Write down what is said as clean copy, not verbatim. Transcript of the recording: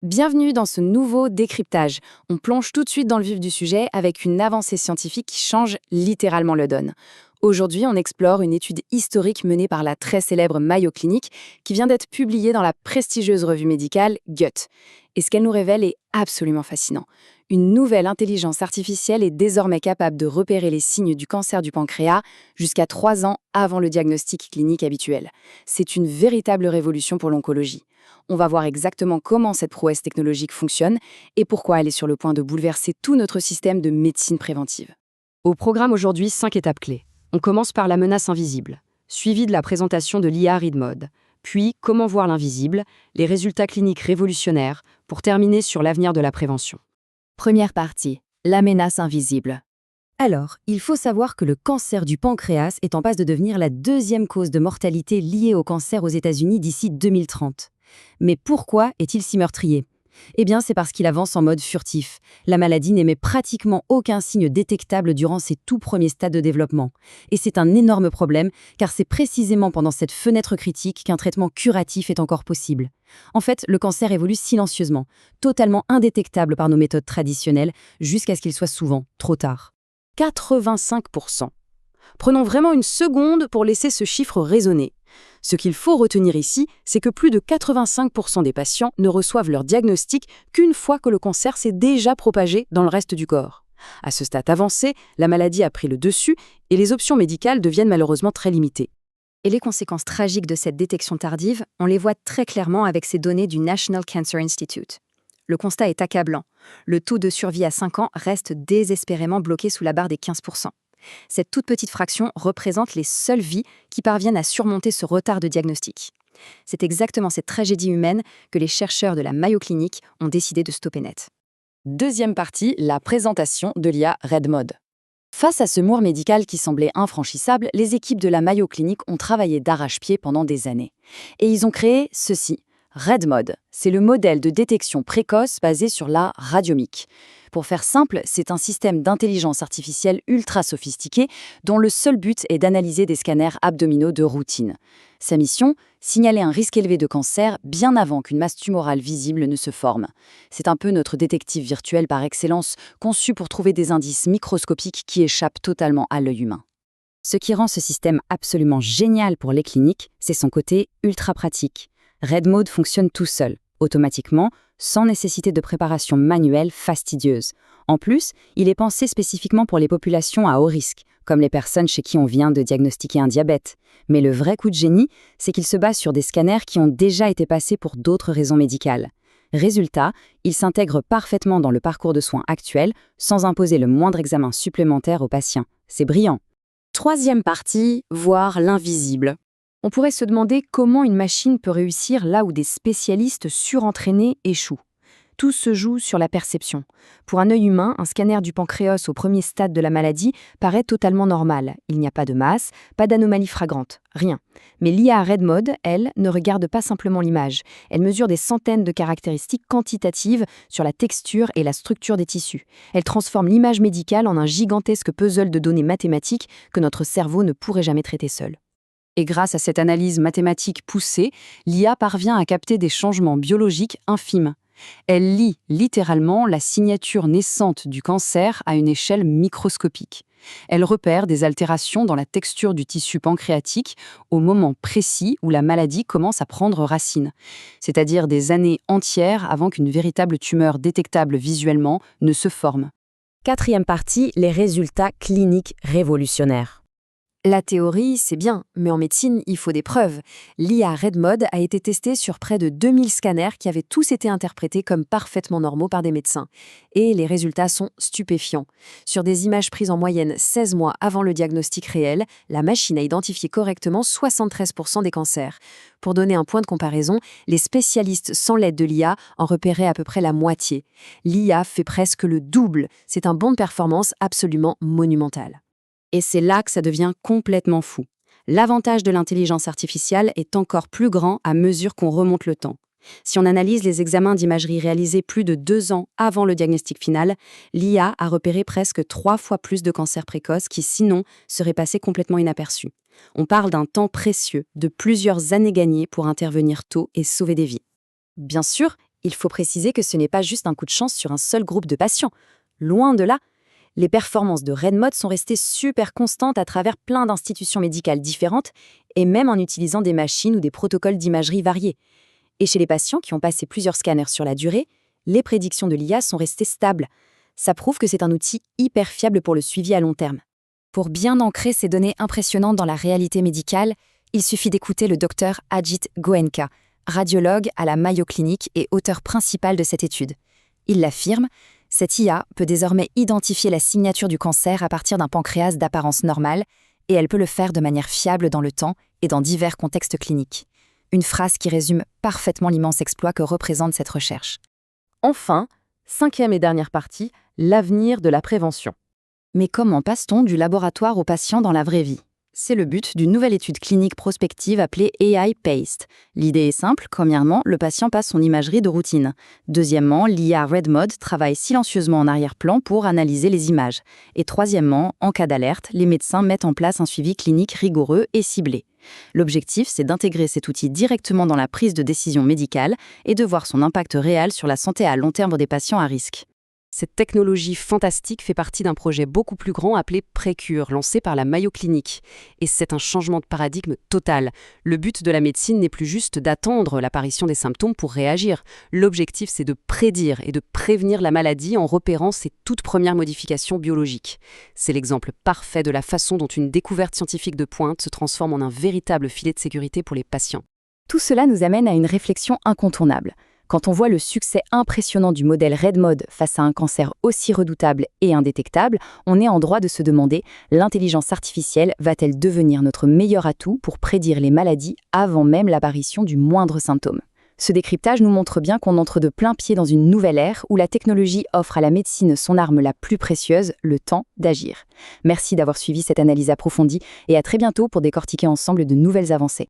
Bienvenue dans ce nouveau décryptage. On plonge tout de suite dans le vif du sujet avec une avancée scientifique qui change littéralement le donne. Aujourd'hui, on explore une étude historique menée par la très célèbre Mayo Clinic qui vient d'être publiée dans la prestigieuse revue médicale Gut. Et ce qu'elle nous révèle est absolument fascinant. Une nouvelle intelligence artificielle est désormais capable de repérer les signes du cancer du pancréas jusqu'à 3 ans avant le diagnostic clinique habituel. C'est une véritable révolution pour l'oncologie. On va voir exactement comment cette prouesse technologique fonctionne et pourquoi elle est sur le point de bouleverser tout notre système de médecine préventive. Au programme aujourd'hui, 5 étapes clés. On commence par la menace invisible, suivie de la présentation de l'IA ReadMode, puis comment voir l'invisible, les résultats cliniques révolutionnaires, pour terminer sur l'avenir de la prévention. Première partie, la menace invisible. Alors, il faut savoir que le cancer du pancréas est en passe de devenir la deuxième cause de mortalité liée au cancer aux États-Unis d'ici 2030. Mais pourquoi est-il si meurtrier ? Eh bien, c'est parce qu'il avance en mode furtif. La maladie n'émet pratiquement aucun signe détectable durant ses tout premiers stades de développement. Et c'est un énorme problème, car c'est précisément pendant cette fenêtre critique qu'un traitement curatif est encore possible. En fait, le cancer évolue silencieusement, totalement indétectable par nos méthodes traditionnelles, jusqu'à ce qu'il soit souvent trop tard. 85%. Prenons vraiment une seconde pour laisser ce chiffre résonner. Ce qu'il faut retenir ici, c'est que plus de 85% des patients ne reçoivent leur diagnostic qu'une fois que le cancer s'est déjà propagé dans le reste du corps. À ce stade avancé, la maladie a pris le dessus et les options médicales deviennent malheureusement très limitées. Et les conséquences tragiques de cette détection tardive, on les voit très clairement avec ces données du National Cancer Institute. Le constat est accablant. Le taux de survie à 5 ans reste désespérément bloqué sous la barre des 15%. Cette toute petite fraction représente les seules vies qui parviennent à surmonter ce retard de diagnostic. C'est exactement cette tragédie humaine que les chercheurs de la Mayo Clinic ont décidé de stopper net. Deuxième partie, la présentation de l'IA ReadMode. Face à ce mur médical qui semblait infranchissable, les équipes de la Mayo Clinic ont travaillé d'arrache-pied pendant des années. Et ils ont créé ceci. ReadMode, c'est le modèle de détection précoce basé sur la radiomique. Pour faire simple, c'est un système d'intelligence artificielle ultra sophistiqué dont le seul but est d'analyser des scanners abdominaux de routine. Sa mission, signaler un risque élevé de cancer bien avant qu'une masse tumorale visible ne se forme. C'est un peu notre détective virtuel par excellence, conçu pour trouver des indices microscopiques qui échappent totalement à l'œil humain. Ce qui rend ce système absolument génial pour les cliniques, c'est son côté ultra pratique. ReadMode fonctionne tout seul, automatiquement, sans nécessité de préparation manuelle fastidieuse. En plus, il est pensé spécifiquement pour les populations à haut risque, comme les personnes chez qui on vient de diagnostiquer un diabète. Mais le vrai coup de génie, c'est qu'il se base sur des scanners qui ont déjà été passés pour d'autres raisons médicales. Résultat, il s'intègre parfaitement dans le parcours de soins actuel, sans imposer le moindre examen supplémentaire aux patients. C'est brillant. Troisième partie, voir l'invisible. On pourrait se demander comment une machine peut réussir là où des spécialistes surentraînés échouent. Tout se joue sur la perception. Pour un œil humain, un scanner du pancréas au premier stade de la maladie paraît totalement normal. Il n'y a pas de masse, pas d'anomalie flagrante, rien. Mais l'IA ReadMode, elle, ne regarde pas simplement l'image. Elle mesure des centaines de caractéristiques quantitatives sur la texture et la structure des tissus. Elle transforme l'image médicale en un gigantesque puzzle de données mathématiques que notre cerveau ne pourrait jamais traiter seul. Et grâce à cette analyse mathématique poussée, l'IA parvient à capter des changements biologiques infimes. Elle lit littéralement la signature naissante du cancer à une échelle microscopique. Elle repère des altérations dans la texture du tissu pancréatique au moment précis où la maladie commence à prendre racine, c'est-à-dire des années entières avant qu'une véritable tumeur détectable visuellement ne se forme. Quatrième partie, les résultats cliniques révolutionnaires. La théorie, c'est bien, mais en médecine, il faut des preuves. L'IA ReadMode a été testée sur près de 2000 scanners qui avaient tous été interprétés comme parfaitement normaux par des médecins. Et les résultats sont stupéfiants. Sur des images prises en moyenne 16 mois avant le diagnostic réel, la machine a identifié correctement 73% des cancers. Pour donner un point de comparaison, les spécialistes sans l'aide de l'IA en repéraient à peu près la moitié. L'IA fait presque le double. C'est un bond de performance absolument monumental. Et c'est là que ça devient complètement fou. L'avantage de l'intelligence artificielle est encore plus grand à mesure qu'on remonte le temps. Si on analyse les examens d'imagerie réalisés plus de 2 ans avant le diagnostic final, l'IA a repéré presque 3 fois plus de cancers précoces qui, sinon, seraient passés complètement inaperçus. On parle d'un temps précieux, de plusieurs années gagnées pour intervenir tôt et sauver des vies. Bien sûr, Il faut préciser que ce n'est pas juste un coup de chance sur un seul groupe de patients. Loin de là, les performances de RedMod sont restées super constantes à travers plein d'institutions médicales différentes et même en utilisant des machines ou des protocoles d'imagerie variés. Et chez les patients qui ont passé plusieurs scanners sur la durée, les prédictions de l'IA sont restées stables. Ça prouve que c'est un outil hyper fiable pour le suivi à long terme. Pour bien ancrer ces données impressionnantes dans la réalité médicale, il suffit d'écouter le docteur Ajit Goenka, radiologue à la Mayo Clinic et auteur principal de cette étude. Il l'affirme, cette IA peut désormais identifier la signature du cancer à partir d'un pancréas d'apparence normale et elle peut le faire de manière fiable dans le temps et dans divers contextes cliniques. Une phrase qui résume parfaitement l'immense exploit que représente cette recherche. Enfin, 5e et dernière partie, l'avenir de la prévention. Mais comment passe-t-on du laboratoire au patient dans la vraie vie ? C'est le but d'une nouvelle étude clinique prospective appelée AI-PACE. L'idée est simple. Premièrement, le patient passe son imagerie de routine. Deuxièmement, l'IA RedMod travaille silencieusement en arrière-plan pour analyser les images. Et troisièmement, en cas d'alerte, les médecins mettent en place un suivi clinique rigoureux et ciblé. L'objectif, c'est d'intégrer cet outil directement dans la prise de décision médicale et de voir son impact réel sur la santé à long terme des patients à risque. Cette technologie fantastique fait partie d'un projet beaucoup plus grand appelé Précure, lancé par la Mayo Clinic. Et c'est un changement de paradigme total. Le but de la médecine n'est plus juste d'attendre l'apparition des symptômes pour réagir. L'objectif, c'est de prédire et de prévenir la maladie en repérant ses toutes premières modifications biologiques. C'est l'exemple parfait de la façon dont une découverte scientifique de pointe se transforme en un véritable filet de sécurité pour les patients. Tout cela nous amène à une réflexion incontournable. Quand on voit le succès impressionnant du modèle RedMod face à un cancer aussi redoutable et indétectable, on est en droit de se demander, l'intelligence artificielle va-t-elle devenir notre meilleur atout pour prédire les maladies avant même l'apparition du moindre symptôme ? Ce décryptage nous montre bien qu'on entre de plein pied dans une nouvelle ère où la technologie offre à la médecine son arme la plus précieuse, le temps d'agir. Merci d'avoir suivi cette analyse approfondie et à très bientôt pour décortiquer ensemble de nouvelles avancées.